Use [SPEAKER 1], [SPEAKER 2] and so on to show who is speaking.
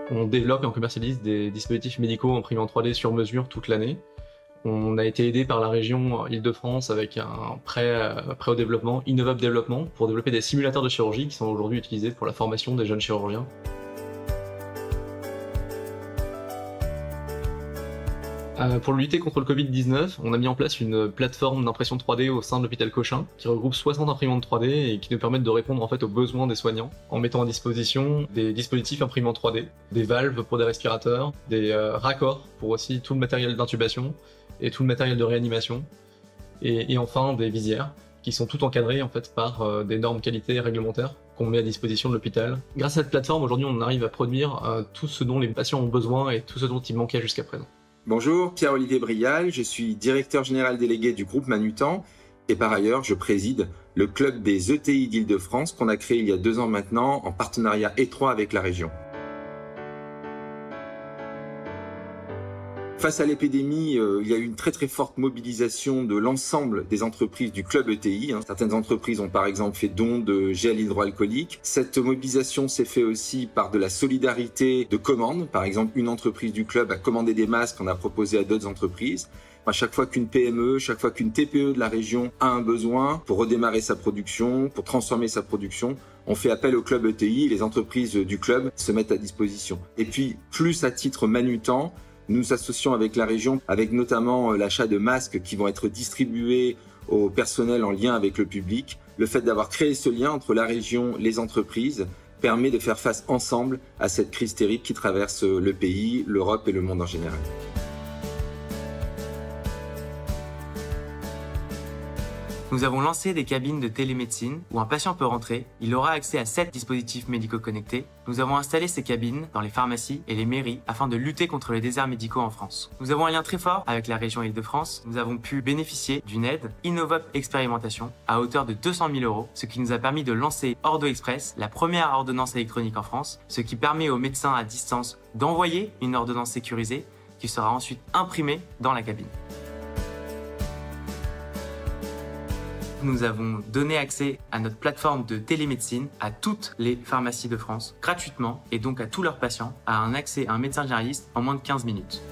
[SPEAKER 1] On développe et on commercialise des dispositifs médicaux imprimés en 3D sur mesure toute l'année. On a été aidé par la région Île-de-France avec un prêt au développement, Innovable Développement, pour développer des simulateurs de chirurgie qui sont aujourd'hui utilisés pour la formation des jeunes chirurgiens. Pour lutter contre le Covid-19, on a mis en place une plateforme d'impression 3D au sein de l'hôpital Cochin qui regroupe 60 imprimantes 3D et qui nous permettent de répondre en fait aux besoins des soignants en mettant à disposition des dispositifs imprimés en 3D, des valves pour des respirateurs, des raccords pour aussi tout le matériel d'intubation et tout le matériel de réanimation et enfin des visières qui sont toutes encadrées en fait par des normes qualité réglementaires qu'on met à disposition de l'hôpital. Grâce à cette plateforme, aujourd'hui on arrive à produire tout ce dont les patients ont besoin et tout ce dont il manquait jusqu'à présent.
[SPEAKER 2] Bonjour, Pierre-Olivier Brial, je suis directeur général délégué du groupe Manutan et par ailleurs je préside le club des ETI d'Île-de-France qu'on a créé il y a 2 ans maintenant en partenariat étroit avec la région. Face à l'épidémie, il y a eu une très forte mobilisation de l'ensemble des entreprises du club ETI. Certaines entreprises ont par exemple fait don de gel hydroalcoolique. Cette mobilisation s'est faite aussi par de la solidarité de commandes. Par exemple, une entreprise du club a commandé des masques qu'on a proposés à d'autres entreprises. À chaque fois qu'une PME, chaque fois qu'une TPE de la région a un besoin pour redémarrer sa production, pour transformer sa production, on fait appel au club ETI et les entreprises du club se mettent à disposition. Et puis, plus à titre Manutan, nous nous associons avec la région, avec notamment l'achat de masques qui vont être distribués au personnel en lien avec le public. Le fait d'avoir créé ce lien entre la région, les entreprises, permet de faire face ensemble à cette crise terrible qui traverse le pays, l'Europe et le monde en général.
[SPEAKER 3] Nous avons lancé des cabines de télémédecine où un patient peut rentrer, il aura accès à 7 dispositifs médicaux connectés. Nous avons installé ces cabines dans les pharmacies et les mairies afin de lutter contre les déserts médicaux en France. Nous avons un lien très fort avec la région Île-de-France. Nous avons pu bénéficier d'une aide Innovop Expérimentation à hauteur de 200 000 €, ce qui nous a permis de lancer Ordo Express, la première ordonnance électronique en France, ce qui permet aux médecins à distance d'envoyer une ordonnance sécurisée qui sera ensuite imprimée dans la cabine. Nous avons donné accès à notre plateforme de télémédecine à toutes les pharmacies de France gratuitement et donc à tous leurs patients à un accès à un médecin généraliste en moins de 15 minutes.